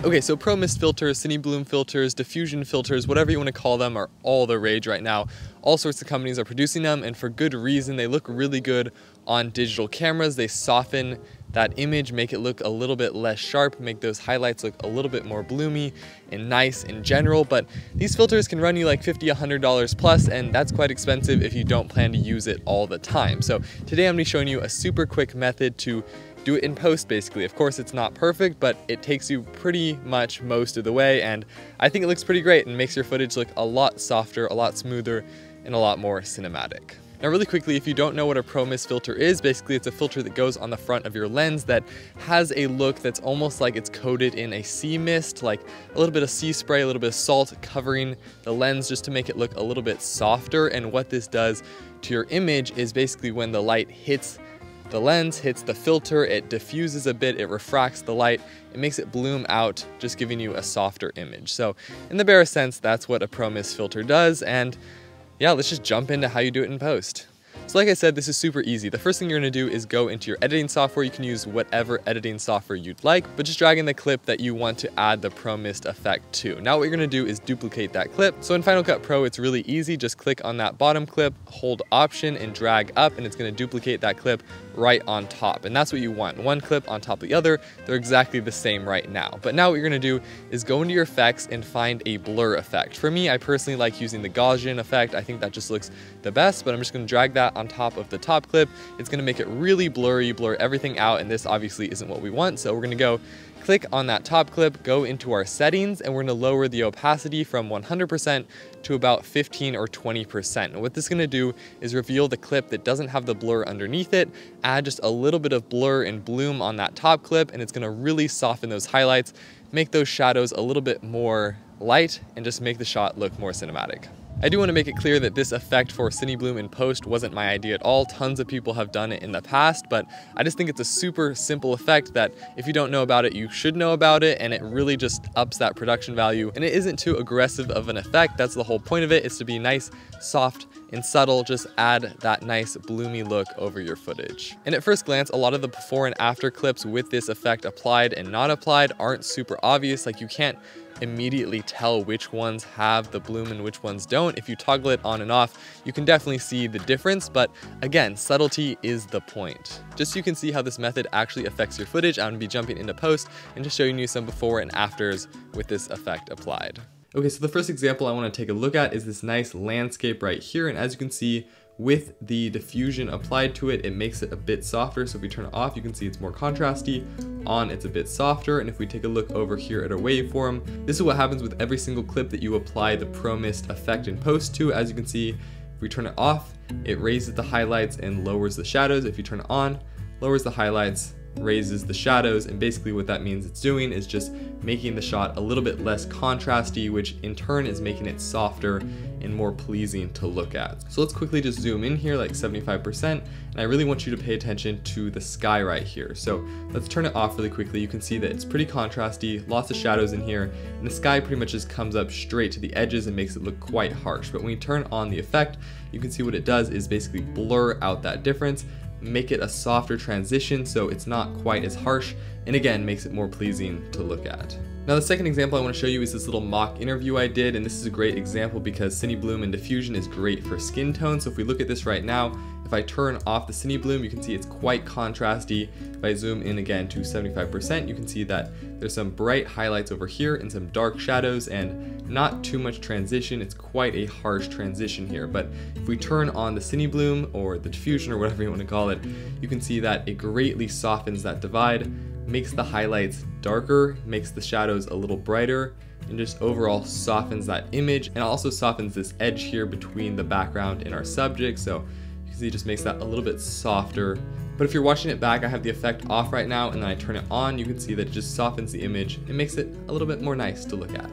Okay, so Pro Mist filters, Cinebloom filters, diffusion filters, whatever you want to call them, are all the rage right now. All sorts of companies are producing them, and for good reason. They look really good on digital cameras. They soften that image, make it look a little bit less sharp, make those highlights look a little bit more bloomy and nice in general. But these filters can run you like $50, $100 plus, and that's quite expensive if you don't plan to use it all the time. So today I'm going to be showing you a super quick method to do it in post, basically. Of course, it's not perfect, but it takes you pretty much most of the way, and I think it looks pretty great and makes your footage look a lot softer, a lot smoother, and a lot more cinematic. Now really quickly, if you don't know what a Pro Mist filter is, basically it's a filter that goes on the front of your lens that has a look that's almost like it's coated in a sea mist, like a little bit of sea spray, a little bit of salt covering the lens just to make it look a little bit softer. And what this does to your image is basically when the light hits the lens, hits the filter, it diffuses a bit, it refracts the light, it makes it bloom out, just giving you a softer image. So in the barest sense, that's what a Pro Mist filter does. And yeah, let's just jump into how you do it in post. So like I said, this is super easy. The first thing you're gonna do is go into your editing software. You can use whatever editing software you'd like, but just drag in the clip that you want to add the Pro Mist effect to. Now what you're gonna do is duplicate that clip. So in Final Cut Pro, it's really easy. Just click on that bottom clip, hold Option and drag up, and it's gonna duplicate that clip right on top. And that's what you want. One clip on top of the other. They're exactly the same right now. But now what you're gonna do is go into your effects and find a blur effect. For me, I personally like using the Gaussian effect. I think that just looks the best, but I'm just gonna drag that on top of the top clip. It's gonna make it really blurry, blur everything out, and this obviously isn't what we want. So we're gonna go click on that top clip, go into our settings, and we're gonna lower the opacity from 100% to about 15 or 20%. And what this is gonna do is reveal the clip that doesn't have the blur underneath it, add just a little bit of blur and bloom on that top clip, and it's gonna really soften those highlights, make those shadows a little bit more light, and just make the shot look more cinematic. I do want to make it clear that this effect for Cinebloom in post wasn't my idea at all. Tons of people have done it in the past, but I just think it's a super simple effect that if you don't know about it, you should know about it, and it really just ups that production value. And it isn't too aggressive of an effect. That's the whole point of it, is to be nice, soft, and subtle. Just add that nice bloomy look over your footage. And at first glance, a lot of the before and after clips with this effect applied and not applied aren't super obvious. Like, you can't immediately tell which ones have the bloom and which ones don't. If you toggle it on and off, you can definitely see the difference, but again, subtlety is the point. Just so you can see how this method actually affects your footage, I'm gonna be jumping into post and just showing you some before and afters with this effect applied. Okay, so the first example I want to take a look at is this nice landscape right here, and as you can see, with the diffusion applied to it, it makes it a bit softer. So if we turn it off, you can see it's more contrasty. On, it's a bit softer. And if we take a look over here at our waveform, this is what happens with every single clip that you apply the Pro Mist effect in post to. As you can see, if we turn it off, it raises the highlights and lowers the shadows. If you turn it on, lowers the highlights, raises the shadows, and basically what that means it's doing is just making the shot a little bit less contrasty, which in turn is making it softer and more pleasing to look at. So let's quickly just zoom in here, like 75%, and I really want you to pay attention to the sky right here. So let's turn it off really quickly. You can see that it's pretty contrasty, lots of shadows in here, and the sky pretty much just comes up straight to the edges and makes it look quite harsh. But when you turn on the effect, you can see what it does is basically blur out that difference, make it a softer transition so it's not quite as harsh, and again makes it more pleasing to look at. Now the second example I want to show you is this little mock interview I did, and this is a great example because Cinebloom and diffusion is great for skin tone. So if we look at this right now, if I turn off the Cinebloom, you can see it's quite contrasty. If I zoom in again to 75%, you can see that there's some bright highlights over here and some dark shadows and not too much transition. It's quite a harsh transition here. But if we turn on the Cinebloom or the diffusion or whatever you want to call it, you can see that it greatly softens that divide, makes the highlights darker, makes the shadows a little brighter, and just overall softens that image, and also softens this edge here between the background and our subject. So you can see it just makes that a little bit softer. But if you're watching it back, I have the effect off right now, and then I turn it on, you can see that it just softens the image and makes it a little bit more nice to look at.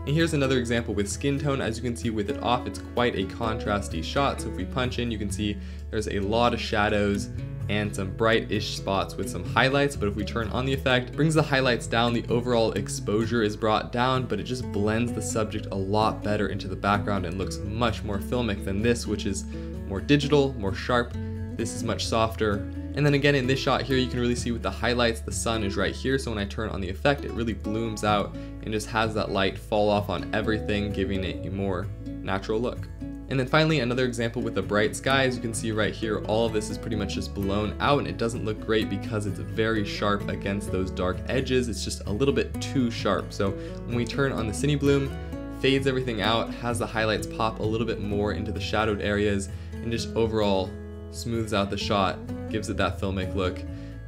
And here's another example with skin tone. As you can see with it off, it's quite a contrasty shot. So if we punch in, you can see there's a lot of shadows and some bright-ish spots with some highlights. But if we turn on the effect, it brings the highlights down, the overall exposure is brought down, but it just blends the subject a lot better into the background and looks much more filmic than this, which is more digital, more sharp, This is much softer. And then again in this shot here, you can really see with the highlights, the sun is right here. So when I turn on the effect, it really blooms out and just has that light fall off on everything, giving it a more natural look. And then finally, another example with the bright sky. As you can see right here, all of this is pretty much just blown out, and it doesn't look great because it's very sharp against those dark edges. It's just a little bit too sharp. So when we turn on the Cine Bloom, fades everything out, has the highlights pop a little bit more into the shadowed areas, and just overall smooths out the shot, gives it that filmic look,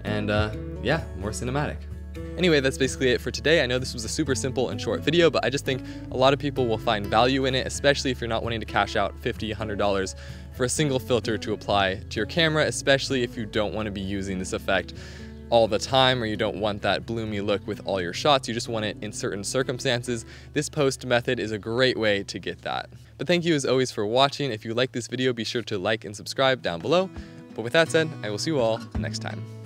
and yeah, more cinematic. Anyway, that's basically it for today. I know this was a super simple and short video, but I just think a lot of people will find value in it, especially if you're not wanting to cash out $50, $100 for a single filter to apply to your camera, especially if you don't want to be using this effect all the time, or you don't want that bloomy look with all your shots. You just want it in certain circumstances. This post method is a great way to get that. But thank you as always for watching. If you like this video, be sure to like and subscribe down below. But with that said, I will see you all next time.